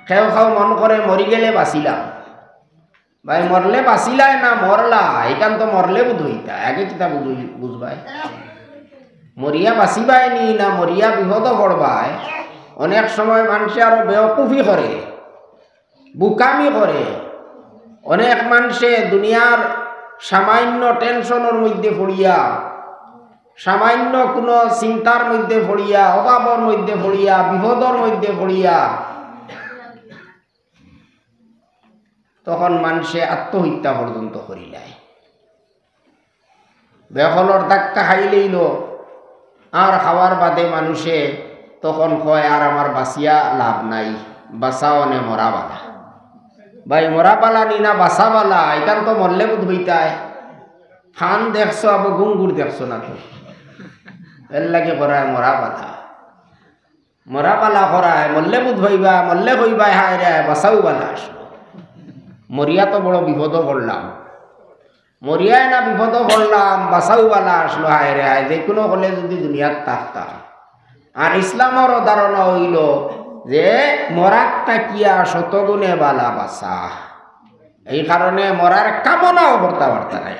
খেও খাও মন করে মরি গেলে বাঁচিলাম। ভাই মরলে বাঁচিলাই না মরলা, এখান তো মরলে বুধ হইতা আগে কিতা বুঝবাই। মরিয়া বাঁচিবাই নি না মরিয়া বিপদ পড়বাই। অনেক সময় মানুষে আরো বেওকুফি করে, বুকামি করে। অনেক মানুষে দুনিয়ার সামান্য টেনশনের মধ্যে পড়িয়া, সামান্য কোনো চিন্তার মধ্যে পড়িয়া, অভাবের মধ্যে পড়িয়া, বিপদের মধ্যে পড়িয়া তখন মানুষে আত্মহত্যা পর্যন্ত করিলায়। বেহলর ধাক্কা খাইলেইল আর খাওয়ার বাদে মানুষে তখন কয় আর আমার বাঁচিয়া লাভ নাই, বাঁচাও নে মরা বালা। ভাই মরা পালা নি না বাঁচা বালা, এখান তো মরলে বুধ হইতায়। ফান দেখছো আবার গুঙ্গুর দেখছো না তো, এর লাগে করায় মরা পালা। মরা পালা করায় মরলে বুধ হইবা, মরলে হইবা হায় রে বাঁচাও বালা আসলো। মরিয়া তো বড় বিপদ করলাম, মরিয়ায় না বিপদ করলাম, বাঁচাও বালা আসলো হায় রে হায়। যে কোনো হলে যদি দুনিয়ার থাকতাম। আর ইসলামের ধারণা হইল যে মরার তাকিয়া শতগুণে বালা বাসা। এই কারণে মরার কামনাও করতে পারতা নাই।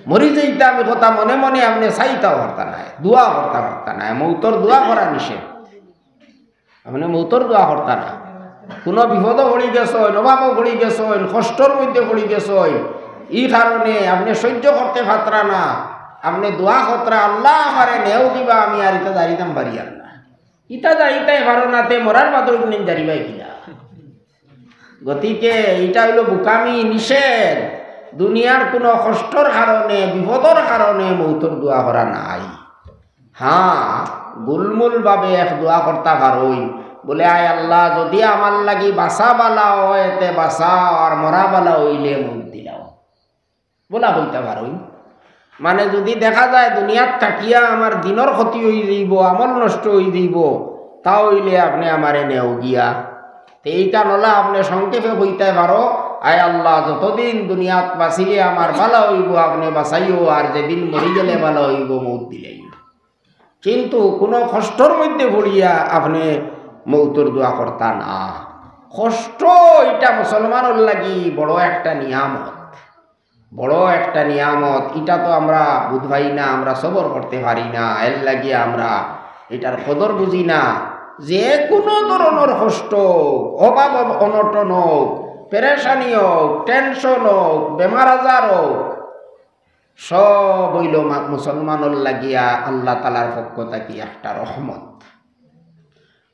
মরি যাইতে আমি কথা মনে মনে আপনি চাইতাও পারতা নাই, দোয়া করতে পারতা নাই। মৌতর দোয়া করা নিষেধ, আপনি মৌতর দোয়া করতা না। কোনো বিপদও পড়ি গেছেন, অভাবও পড়ি গেছেন, কষ্টর মধ্যে পড়ি গেছেন, এই কারণে আপনি সহ্য করতে পারতা না। আপনি দোয়া খতরা আল্লাহ আমারে নেও দিবা, আমি আর ইটা দাঁড়িতাম পারি আর না। ইটা দাঁড়িতাই পারো নাতে মরার বাদর দিন দাঁড়িবাই কিনা। গতিকে এটা হইল বুকামি, নিষেধ। দুনিয়ার কোনো কষ্টর কারণে বিপদর কারণে মৌতর দোয়া করা নাই। হ্যাঁ গুলমুল ভাবে এক দোয়া করতে পারোই, বলে আয় আল্লাহ যদি আমার লাগি বাসা বালা হয় এতে বাসাও, আর মরা বালা হইলে মৌত দিলাও, বলা হইতে পারোই। মানে যদি দেখা যায় দুনিয়ার থাকিয়া আমার দিনের ক্ষতি হয়ে যাইব, আমল নষ্ট হয়ে যাইব, তা হইলে আপনি আমারে নেও গিয়া। এইটা নলা আপনি সংক্ষেপে বইতে পারো, আয় আল্লাহ যতদিন দুনিয়াত বাঁচিলে আমার ভালো হইব আপনি বাঁচাইও, আর যেদিন মরি গেলে ভালো হইব মৌত দিলেই। কিন্তু কোনো কষ্টর মধ্যে পড়িয়া আপনি মৌতর দোয়া করতা না। কষ্ট এটা মুসলমানের লাগি বড় একটা নিয়ামত, বড় একটা নিয়ামত। এটা তো আমরা বুঝবাই না, আমরা সবর করতে পারি না। এর লাগিয়ে আমরা এটার কদর বুঝি না। যে কোনো ধরনের কষ্ট, অভাব অনটন হোক, পেরেশানি হোক, টেনশন হোক, বেমার আজার হোক, সব হইল মুসলমানের লাগিয়া আল্লাহ তালার পক্ষ থাকি একটা রহমত।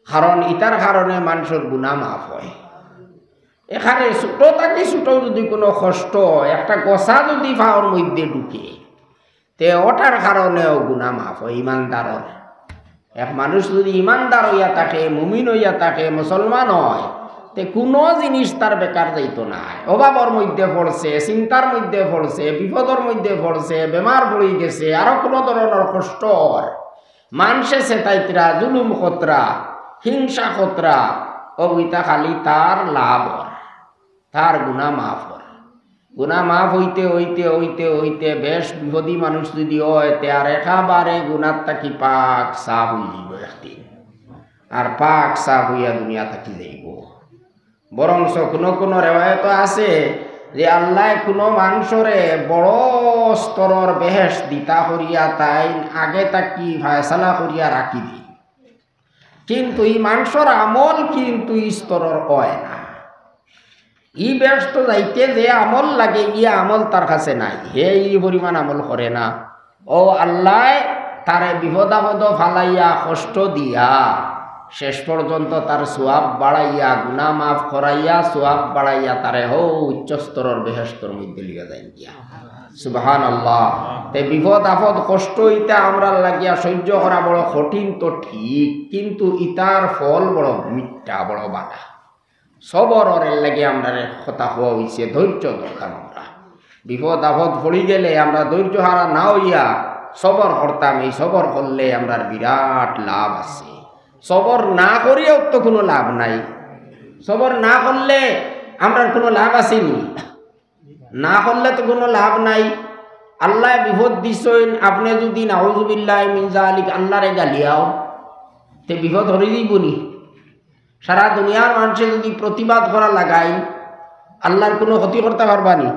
কারণ ইটার কারণে মানুষের গুনাহ মাফ হয়। এখানে ছোট থাকি ছোট যদি কোনো কষ্ট, একটা গছা যদি পাওয়ার মধ্যে ঢুকে, তে ওটার কারণেও গুনাহ মাফ হয় ইমানদারর। এক মানুষ যদি ইমানদার হইয়া থাকে, মুমিন হইয়া থাকে, মুসলমান হয়, তে কোনো জিনিস তার বেকার যাইতো না। অভাবর মধ্যে পড়ছে, চিন্তার মধ্যে পড়ছে, বিপদর মধ্যে পড়ছে, বেমার পড়ে গেছে, আরো কোনো ধরনের কষ্ট, মানুষে চেতাইতরা, জুলুম খতরা, হিংসা খতরা, অবিতা খালি তার লাভ, তার গুনাহ মাফ হয়। গুনাহ মাফ হইতে হইতে হইতে হইতে বেশ বিপদী মানুষ যদি হয়, তে আর একেবারে গুনার থাকি পাক সাফ হয়ে যাইব একদিন, আর পাক সাফ হইয়া দুনিয়া থাকি যাইব। বরংস কোনো কোনো রেওয়ায়ত আছে যে আল্লাহ কোনো মানুষরে বড় স্তরের বেহেশ দিতা করিয়া তাই আগে তাকি ফায়সালা করিয়া রাখি দি, কিন্তু এই মানুষের আমল কিন্তু স্তরের হয় না। ই ব্যস্ত যাইতে যে আমল লাগে, ইয়ে আমল তার কাছে নাই, হে ই পরিমাণ আমল করে না। ও আল্লাহ তারে বিপদাপদ ফালাইয়া কষ্ট দিয়া শেষ পর্যন্ত তার সোয়াব বাড়াইয়া, গুনাহ মাফ করাইয়া সোয়াব বাড়াইয়া তারে উচ্চ স্তরের বেহেশতর মধ্যে লিয়া যায় গিয়া। সুবহানাল্লাহ। তে বিপদ আপদ কষ্ট ইটা আমরা লাগিয়া সহ্য করা বড় কঠিন তো ঠিক, কিন্তু ইটার ফল বড় মিথ্যা, বড় বাধা। সবরের লাগে আমরা কথা হওয়া হয়েছে, ধৈর্য দরকার। আমরা বিপদ আপদ পড়ি গেলে আমরা ধৈর্য হারা না হইয়া সবর করতাম। এই সবর করলে আমরা বিরাট লাভ আছে। সবর না করিয়াও তো কোনো লাভ নাই। সবর না করলে আমরা কোনো লাভ আসেনি, না করলে তো কোনো লাভ নাই। আল্লাহ বিপদ দিছেন, আপনি যদি নাউজুবিল্লাহ মিন যালিক আল্লাহরে গালিয়াও, তে বিপদ হরে যাইবনি। সারা দুনিয়ার মানুষে যদি প্রতিবাদ করা লাগাই আল্লাহর কোনো ক্ষতি করতে পারবানি?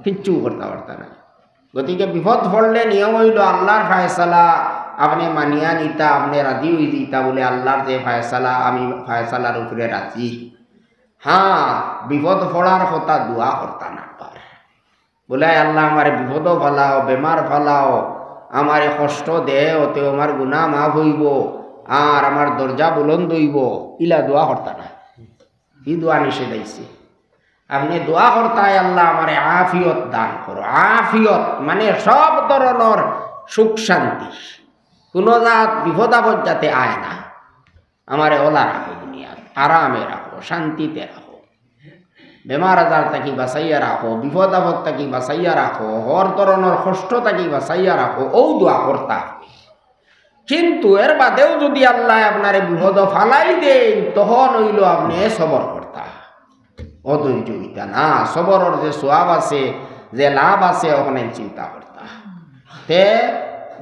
কিচ্ছু করতে পারতা না। গতিকে বিপদ পড়লে নিয়ম হইল আল্লাহর ফায়সালা আপনি মানিয়া নিতা, আপনি রাজি হয়ে দিতা বলে আল্লাহর যে ফায়সালা আমি ফায়সালার উপরে রাজি। হ্যাঁ, বিপদ পড়ার কথা দোয়া করতা না পার বলে আল্লাহ আমার বিপদ ফালাও, বেমার ফালাও, আমার কষ্ট দে, ওতে আমার গুনাহ মাফ হইব আর আমার দরজা বুলন্দ হইব, ইলা দোয়া করতা না। ই দোয়া নিষেধ আইছে। আপনি দোয়া করতায় আল্লাহ আমারে আফিয়ত দান করো। আফিয়ত মানে সব ধরনের সুখ শান্তি, কোনো জাত বিপদ আপদ যাতে আয় না। আমারে ওলা রাখো, দুনিয়া আরামে রাখো, শান্তিতে রাখো, বেমার আজার থাকি বাঁচাইয়া রাখো, বিপদ আপদ থাকি বাঁচাইয়া রাখো, হর ধরনের কষ্ট থাকি বাঁচাইয়া রাখো, ও দোয়া করতা। কিন্তু এর বাদেও যদি আল্লাহ আপনারে বিপদ ফালাই দেন তখন হইল আপনি সবর করতা, অধৈর্য হইতা না। সবরের যে সোয়াব আছে, যে লাভ আছে, ওখানে চিন্তা করতা। তে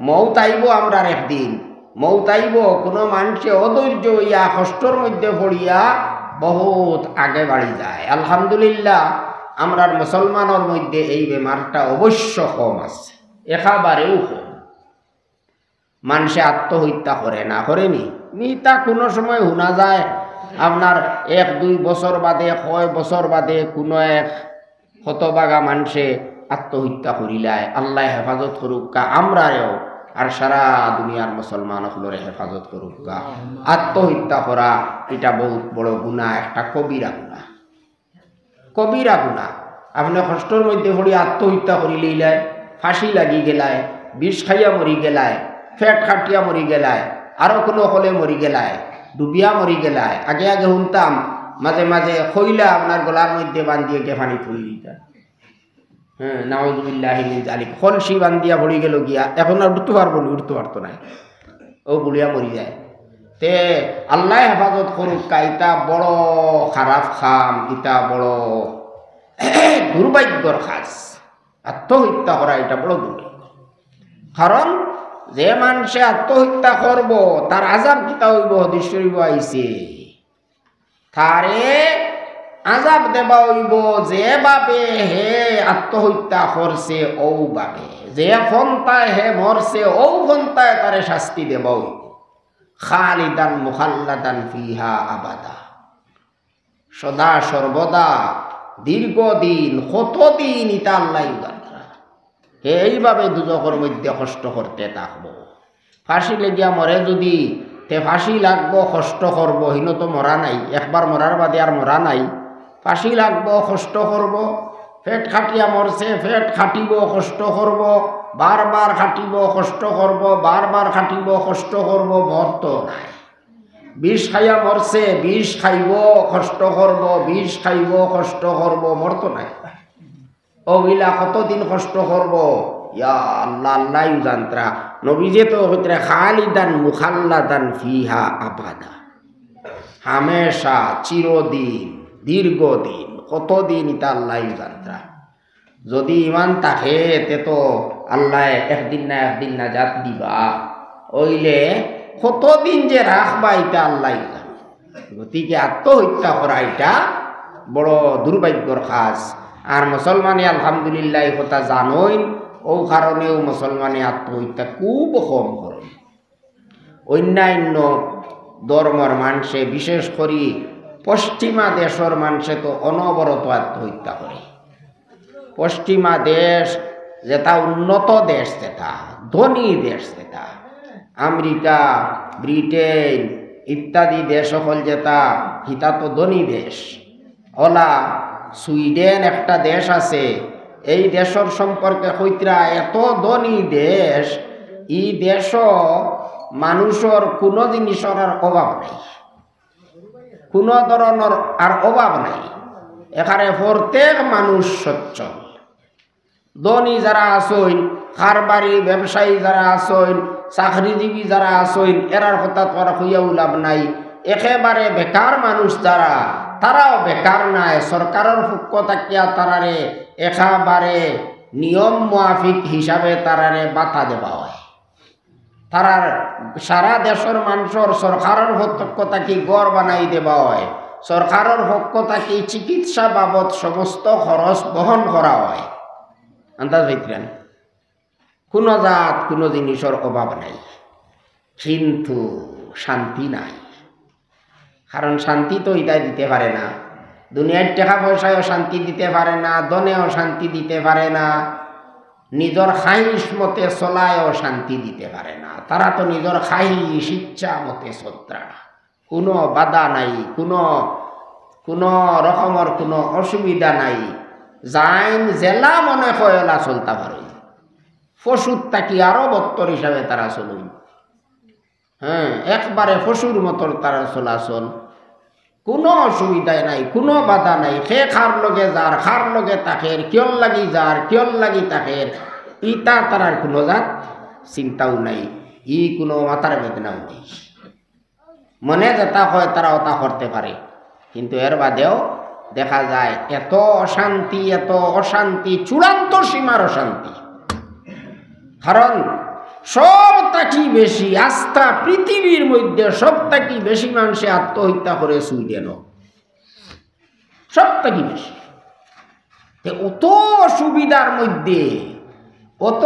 মৌত আইব আমরার একদিন, মৌত আইব কোনো মানুষে অধৈর্য হইয়া কষ্টর মধ্যে পড়িয়া বহুত আগে বাড়ি যায়। আলহামদুলিল্লাহ আমরার মুসলমানের মধ্যে এই বেমারটা অবশ্য কম আছে, একেবারেও কম। মানুষে আত্মহত্যা করে না, করেনি নিতা কোনো সময় শোনা যায় আপনার 1-2 বছর বাদে, কয় বছর বাদে কোনো এক হতবাগা মানুষে আত্মহত্যা করিলায়। আল্লাহ হেফাজত করুকা আমরাও আর সারা দুনিয়ার মুসলমান হলরে হেফাজত করুকা। আত্মহত্যা করা এটা বহুত বড় গুনাহ, একটা কবিরা গুনাহ, কবিরা গুনাহ। আপনি কষ্টর মধ্যে পড়ি আত্মহত্যা করিলেই, ফাঁসি লাগি গেলায়, বিষ খাইয়া মরি গেলায়, ফেট খাটিয়া মরি গেলায়, আরো কোনো হলে মরি গেলায়, ডুবিয়া মরি গেলায়। আগে আগে শুনতাম মাঝে মাঝে খইলা আপনার গলার মধ্যে বান্ধিয়ে গেফানি ফুড়ি দিতা। হ্যাঁ, নাউযুবিল্লাহি মিন যালিক। কলসি বান্ধিয়া ভরি গেল গিয়া, এখন আর উঠতে পারবো না, উঠতে পারতো না, ও বুড়িয়া মরি যায়। তে আল্লাহ হেফাজত করুক। ইটা বড় খারাপ খাম, ইটা বড় দুর্ভাগ্যর কাজ। আত্মহত্যা করা এটা বড় দুর্ভাগ্য। কারণ যে মানুষে আত্মহত্যা করব তার আযাব কিতা হইব, হাদিস শরীফ আইছে, তারে আযাব দেবা হইব যে ভাবে হে আত্মহত্যা করছে ও ভাবে, যে ফন্তায় হে মরছে ও ফন্তায় তারে শাস্তি দেবা হইব। খালিদান মুখাল্লাদান ফিহা আবাদা, সদা সর্বদা দীর্ঘদিন, কতদিন ইতা আল্লাহ জানে। এইভাবে দুজকের মধ্যে কষ্ট করতে থাকবো। ফাঁসি লেগিয়া মরে যদি, তে ফাঁসি লাগবো, কষ্ট করবো, হিন তো মরা নাই, একবার মরার বাদে আর মরা নাই। ফাঁসি লাগবো, কষ্ট করব, পেট খাটিয়া মরছে, পেট খাটিব, কষ্ট করব, বারবার খাটিব, কষ্ট করব, বারবার খাটিব, কষ্ট করব, মরত নাই। বিষ খাইয়া মরছে, বিষ খাইব, কষ্ট করব, বিষ খাইব, কষ্ট করব, মরত নাই। ওগুলা কতদিন কষ্ট করব, ইয়া আল্লাহ, আল্লাহ জানত্রা। নবীজে তো হইতে খালিদান মুখাল্লাদান ফিহা আবাদা, হামেশা, চিরদিন, দীর্ঘদিন, কতদিন ইতা আল্লাহ জানত্রা। যদি ইমান থাকে তে তো আল্লাহ একদিন না জাত দিবা, ওইলে কতদিন যে রাখবা এটা আল্লাহ জানে। গতিকে আত্মহত্যা করা এটা বড় দুর্ভাগ্যর কাজ। আর মুসলমানে আলহামদুলিল্লাহ এই কথা জানোই, ও কারণেও মুসলমানে আত্মহত্যা খুব কম করে। অন্যান্য ধর্মের মানুষে, বিশেষ করে পশ্চিমা দেশের মানুষে তো অনবরত আত্মহত্যা করে। পশ্চিমা দেশ যেটা উন্নত দেশ, যেটা ধনী দেশ, যেটা আমেরিকা, ব্রিটেন ইত্যাদি দেশ সকল, যেটা হিতা তো ধনী দেশ। ওলা সুইডেন একটা দেশ আছে, এই দেশের সম্পর্কে কইতরা এত ধনী দেশ, এই দেশ মানুষের কোনো জিনিসের আর অভাব নাই, কোনো ধরনের আর অভাব নাই। এখানে প্রত্যেক মানুষ সচ্ছল। ধনী যারা আসইন, কারবারি ব্যবসায়ী যারা আসইন, চাকরিজীবী যারা আসইন, এরার কথা তো আর হইয়াও লাভ নাই। একেবারে বেকার মানুষ যারা, তারাও বেকার নাই। সরকারের পক্ষ থাকিয়া তারারে একেবারে নিয়ম মাফিক হিসাবে তারারে বাতা দেওয়া হয়। তারার সারা দেশের মানুষের সরকারের পক্ষ থাকি গড় বানাই দেওয়া হয়, সরকারের পক্ষ থাকি চিকিৎসা বাবদ সমস্ত খরচ বহন করা হয়। আন্দাজ হইতেন কোনো জাত কোনো জিনিসের অভাব নাই, কিন্তু শান্তি নাই। কারণ শান্তি তো এটাই দিতে পারে না, দুনিয়ার টাকা পয়সায়ও শান্তি দিতে পারে না, দনেও শান্তি দিতে পারে না, নিজের খাইশ মতে চলায়ও শান্তি দিতে পারে না। তারা তো নিজের খাইশ ইচ্ছা মতে চলতা, কোনো বাধা নাই, কোনো রকমের কোনো অসুবিধা নাই, যাইন জেলা মনে কয়লা চলতে পারে। পশুর তাকি আরো বত্তর হিসাবে তারা চলুন, হ্যাঁ, একবারে পশুর মতন তারা চলাচল, কোনো অসুবিধাই নাই, কোনো বাধা নাই। সে খার লগে যার, খার লগে তাকের, কিয়র লাগি যার, কিয়র লাগি তাকের, ইটা তারার কোনো জাত চিন্তাও নাই, কোনো মাথার বেদনাও নেই। মনে যেটা হয় তারা ওটা করতে পারে, কিন্তু এর বাদেও দেখা যায় এত অশান্তি, এত অশান্তি, চূড়ান্ত সীমার অশান্তি। কারণ সব থাকি বেশি আস্থা পৃথিবীর মধ্যে, সব থাকি বেশি মানুষে আত্মহত্যা করে সুইডেন, সব থাকি বেশি। অত সুবিধার মধ্যে, অত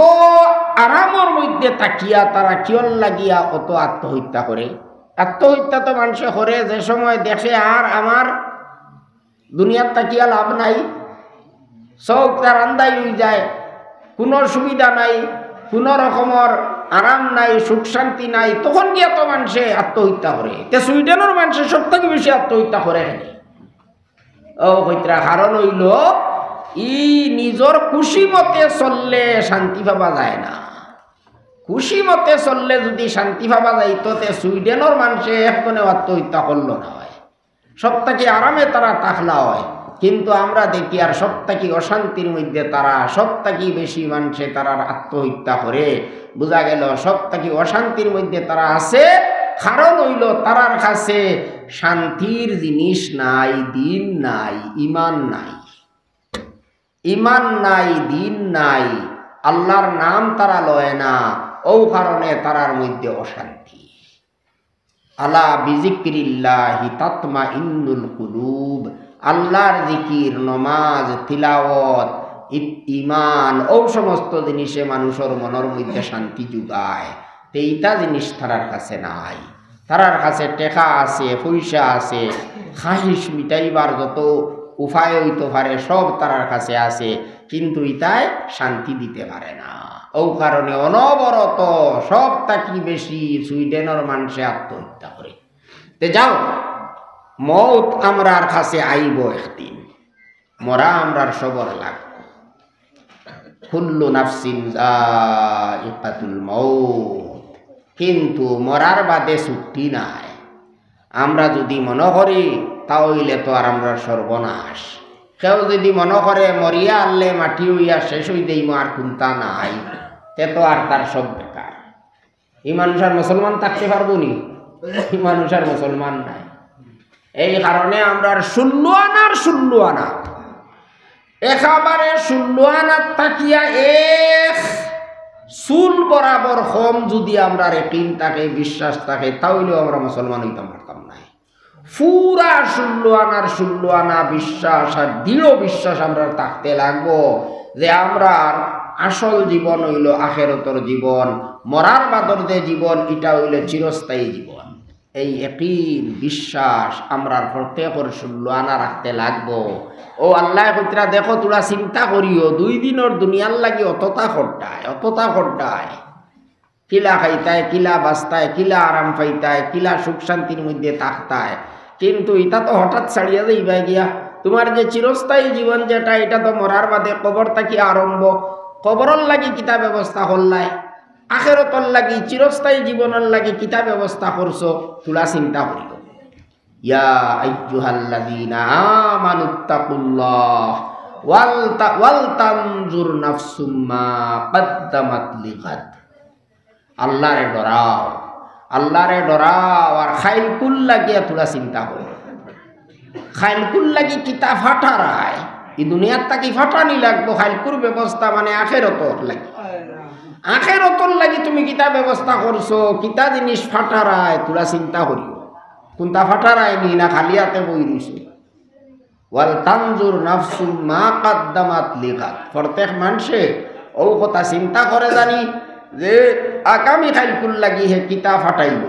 আরামের মধ্যে থাকিয়া তারা কিয়র লাগিয়া অত আত্মহত্যা করে। আত্মহত্যা তো মানুষে করে যে সময় দেখে আর আমার দুনিয়ার তাকিয়া লাভ নাই, সব তার আন্দাই হয়ে যায়, কোনো সুবিধা নাই, কোনো রকমের আরাম নাই, সুখ শান্তি নাই, তখন গিয়া তো মানুষে আত্মহত্যা করে। তে সুইডেনের মানুষে সব থেকে বেশি আত্মহত্যা করে ও হইতরা। কারণ হইল নিজের খুশি মতে চললে শান্তি পাওয়া যায় না। খুশি মতে চললে যদি শান্তি পাওয়া যাইতো, তে সুইডেনের মানুষে একজনে আত্মহত্যা করলো না হয়, সব থেকে আরামে তারা থাকলা হয়। কিন্তু আমরা দেখি আর সব থেকে অশান্তির মধ্যে তারা, সব থেকে বেশি মানুষে তারা আত্মহত্যা করে। বোঝা গেল সব থেকে অশান্তির মধ্যে তারা আছে, কারণ হইল তারার কাছে শান্তির জিনিস নাই, দিন নাই, ইমান নাই, ইমান নাই, দিন নাই, আল্লাহর নাম তারা লয় না, ও কারণে তারার মধ্যে অশান্তি। আলা বিজিক্রিল্লাহি তাতমাইন্নুল কুলুব, আল্লাহর জিকির, নমাজ, তিলাওয়াত, ইমান, ও সমস্ত জিনিসে মানুষের মনের মধ্যে শান্তি যোগায়। এইটা জিনিস তারার কাছে নাই। তারার কাছে টেকা আছে, পয়সা আছে, খাহিস মিটাইবার যত উপায় হইতে পারে সব তারার কাছে আছে, কিন্তু ইটাই শান্তি দিতে পারে না। ও কারণে অনবরত সব থাকি বেশি সুইডেনের মানুষে আত্মহত্যা করে। তে যাও, মৌত আমরার কাছে আইব একদিন, মরা আমরার সবর লাগবে। কুল্লু নাফসিন যায়িকাতুল মৌত, কিন্তু মরার বাদে ছুটি নাই। আমরা যদি মনে করি তাহলে তো আর আমরা সর্বনাশ। কেউ যদি মনে করে মরিয়া আনলে মাটি হইয়া শেষ হই দেই, আর চিন্তা নাই, তে তো আর তার সব বেকার। এই মানুষ আর মুসলমান থাকতে পারবো নি? এই মানুষ আর মুসলমান নাই। এই কারণে আমরা 16 আনা একেবারে 16 আনার তাকিয়া এক চুল বরাবর কম যদি আমরা রেকিন থাকে, বিশ্বাস থাকে, তাহলেও আমরা মুসলমান হইতাম পারতাম না। পুরা 16 আনা বিশ্বাস আর দৃঢ় বিশ্বাস আমরা থাকতে লাগবো যে আমরা আসল জীবন হইল আখিরাতের জীবন, মরার বাদর যে জীবন এটা হইল চিরস্থায়ী জীবন। এই একই বিশ্বাস আমরা প্রত্যেকের 16 আনা রাখতে লাগবো। ও আল্লাহ কইতরা দেখো, তোরা চিন্তা করিও 2 দিনের দুনিয়ার লাগি অতটা খরটায়, কিলা খাইতায়, কিলা বাঁচতায়, কিলা আরাম পাইতায়, কিলা সুখ শান্তির মধ্যে থাকতায়, কিন্তু এটা তো হঠাৎ ছাড়িয়া যাইবা গিয়া। তোমার যে চিরস্থায়ী জীবন যেটা, এটা তো মরার বাদে কবর থাকি আরম্ভ। কবরের লাগি কিতা ব্যবস্থা করলাই, আখিরাতের লাগি চিরস্থায়ী জীবনের লাগি কিতা ব্যবস্থা করছো, তোলা চিন্তা করিও। ইয়া আইয়ুহাল্লাযীনা আমানুত্তাকুল্লাহ ওয়াল তানজুর নাফসুম মা কদ্দামাত লিগাদ। আল্লাহরে ডরাও, আল্লাহরে ডরাও, আর খাইলকুল লাগিয়া তোলা চিন্তা করো। খাইলকুল লাগি কিতা ফাটারায়, এই দুনিয়ার তাকি ফাটানি লাগবো। খাইলকুর ব্যবস্থা মানে আখিরাতের লাগি, আখেরতর লাগি তুমি কিতা ব্যবস্থা করছো, কিতা জিনিস ফাটারায় তোরা চিন্তা করিও। কোনটা ফাটারায় নি না খালি হাতে বই দিছো। ওয়াল তানজুর নাফসুম মা কাদ্দামাত লিগাদ। প্রত্যেক মানুষে ও কথা চিন্তা করে জানি যে আগামী খাইলকুল লাগি হে কিতা ফাটাইব।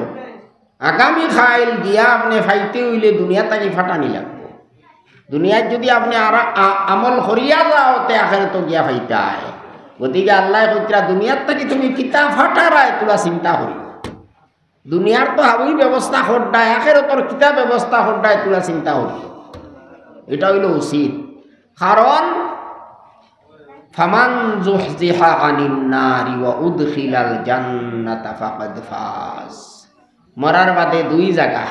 আগামী খাইল গিয়া আপনি ফাইতে হইলে দুনিয়া তাকে ফাটানি লাগবে। দুনিয়ায় যদি আপনি আমল করিয়া যাও তে আখেরাতে গিয়া ফাইতায়। গতিকে আল্লাহ কইরা দুনিয়ার থেকে তুমি কিতা ফাটারায় তোরা চিন্তা করি। দুনিয়ার তো হাবই ব্যবস্থা হড্ডায়, আখেরাতের কিতা ব্যবস্থা হড্ডায় তোরা চিন্তা করি। এটা হইল উচিত। কারণ ফামান যুহজিহা আনিন নারি ওয়া উদখিলাল জান্নাতা ফাকাদ ফাজ। মরার বাদে দুই জায়গা,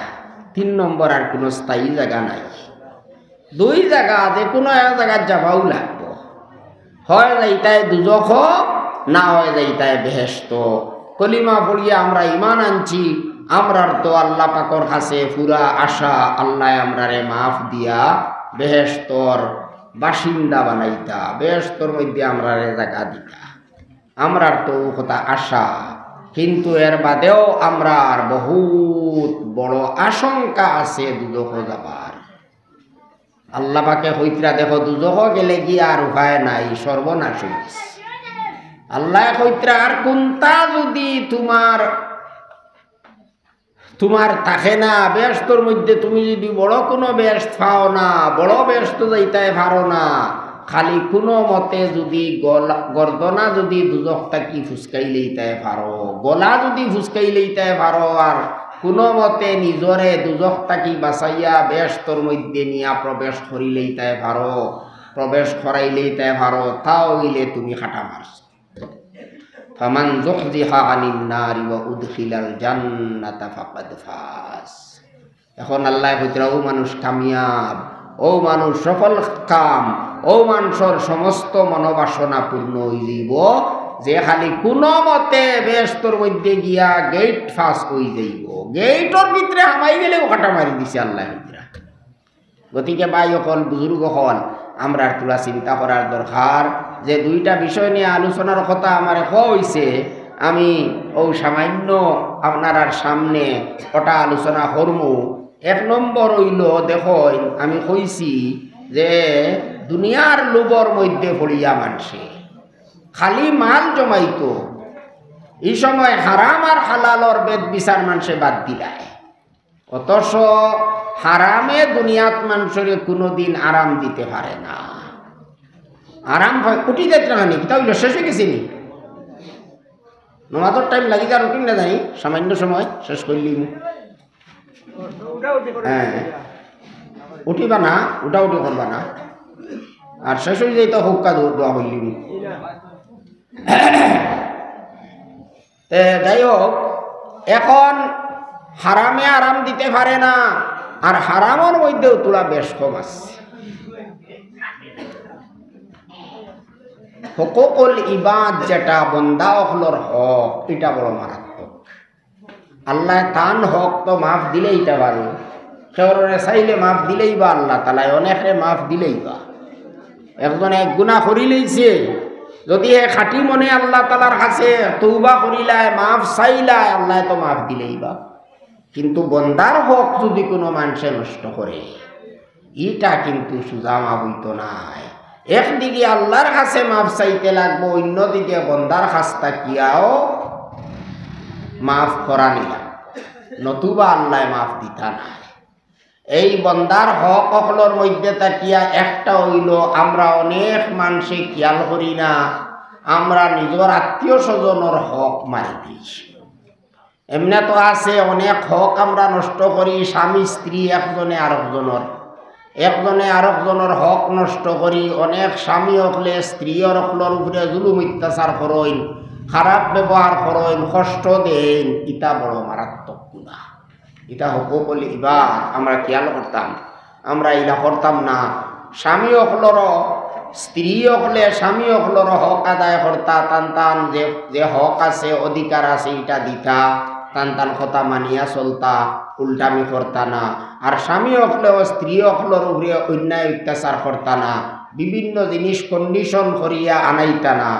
3 নম্বর আর কোনো স্থায়ী জায়গা নাই। দুই জায়গা, যে কোনো এক জায়গায় যাবাও লাগবো। হয় যাইতায় দুজখ, না হয় যাইতায় বেহেশত। কলিমা পড়িয়া আমরা ইমান আনছি, আমরার তো আল্লাহ পাকর কাছে পুরা আশা আল্লাহ আমরারে মাফ দিয়া বেহেশতর বাসিন্দা বানাইতা, বেহেশতর মধ্যে আমরারে জায়গা দিতা। আমরার তো কথা আশা, কিন্তু এর বাদেও আমরার বহুত বড় আশঙ্কা আছে দুজখ যাবার। আল্লাহ পাকে হইতরা দেখো দুজখ গেলে কি আর উপায় নাই, সর্বনাশ হইছে। আল্লাহ কইতরা আর কোনটা যদি তোমার থাকে না, ব্যস্তর মধ্যে তুমি যদি বড় কোনো ব্যস্ত পাও না, বড় ব্যস্ত যাইতে পারো না, খালি কোনো মতে যদি গর্দনা যদি দুজকটা কি ফুসকাই লইতে পারো, গলা যদি ফুসকাই লইতে পারো, আর কোনো মতে নিজরে দুজকটা কি বাঁচাইয়া ব্যস্তর মধ্যে নিয়া প্রবেশ করি লইতে পারো, প্রবেশ করাই লইতে পারো, তাও হইলে তুমি খাটা মারছো। ফামান যুহজিহা আনিন নারি ওয়া উদখিলাল জান্নাতা ফাকাদ ফাজ। এখন আল্লাহ কইতরা ও মানুষ কামিয়াব, ও মানুষ সফল কাম, ও মানুষের সমস্ত মনোবাসনা পূর্ণ হই যাইব যে খালি কোনো মতে ব্যস্তর মধ্যে গিয়া গেট ফাঁস হই যাইব। গেটর ভিতরে হামাই গেলেও কাটা মারি দিছে আল্লাহ কইতরা। গতিকে ভাই হল, বুজুর্গ হল, আমরা তোলা চিন্তা করার দরকার যে দুইটা বিষয় নিয়ে আলোচনার কথা আমার হইছে। আমি ও সামান্য আপনার সামনে ওটা আলোচনা করবো। 1 নম্বর হইল, দেখো আমি কইছি যে দুনিয়ার লোভর মধ্যে পড়িয়া মানুষে খালি মাল জমাইতো, এই সময় হারাম আর হালালর বেদ বিচার মানুষে বাদ দিলায়। অথচ হারামে দুনিয়াত মানুষের কোনোদিন আরাম দিতে পারে না। আরাম উঠি যেত না নি, তা হইল শেষ হয়ে গেছি নি, নমাজের টাইম লাগি যা রুটিন না জানি, সামান্য সময় শেষ করলি। হ্যাঁ, উঠিবা না, উঠা উঠি করবা না, আর শেষ হয়ে যাই তো হুক্কা দোয়া করলি। যাই হোক, এখন হারামে আরাম দিতে পারে না, আর হারামের মধ্যেও তোলা বেশ কম আছে। হুকুকুল ইবাদ যেটা বন্দা অখলর হক, এটা বড় মারাত্মক। আল্লাহ তান হক তো মাফ দিলেই তা পারে, কেউরে চাইলে মাফ দিলেই বা আল্লাহ তালাই অনেকে মাফ দিলেই বা। একজনে এক গুণা করি লইছে, যদি এ খাটি মনে আল্লাহ তালার কাছে তৌবা করিলায়, মাফ চাইলায়, আল্লাহ তো মাফ দিলেই বা। কিন্তু বন্দার হক যদি কোনো মানুষে নষ্ট করে, এটা কিন্তু সুজা মাফ হইতো নাই। একদিকে আল্লাহর কাছে মাফ চাইতে লাগবো, অন্যদিকে বন্দার কাছটা কিয়াও মাফ করা নিলাম, নতুবা আল্লাহ মাফ দিতা নাই। এই বন্দার হক অকলর মধ্যে তাকিয়া একটা হইল, আমরা অনেক মানুষে খেয়াল করি না, আমরা নিজের আত্মীয় স্বজনের হক মারি দিই। এমনি তো আছে অনেক হক আমরা নষ্ট করি, স্বামী স্ত্রী একজনে আরেকজনের হক নষ্ট করি। অনেক স্বামী হকলে স্ত্রী হকলর উপরে জুলুম অত্যাচার করেন, খারাপ ব্যবহার করেন, কষ্ট দেন। ইটা বড় মারাত্মক গুনাহ। এটা হুকুকুল ইবাদ আমরা খেয়াল করতাম, আমরা ইলা করতাম না। স্বামী হকলর স্ত্রী হকলে স্বামী হকলর হক আদায় করতা, টান যে হক আছে অধিকার আছে এটা দিতা, টান কথা মানিয়া চলতা, উল্টামি করতা না। আর স্বামী হকলেও স্ত্রী হকলর উপরে অন্যায় অত্যাচার করতা না, বিভিন্ন জিনিস কন্ডিশন করিয়া আনাইতা না।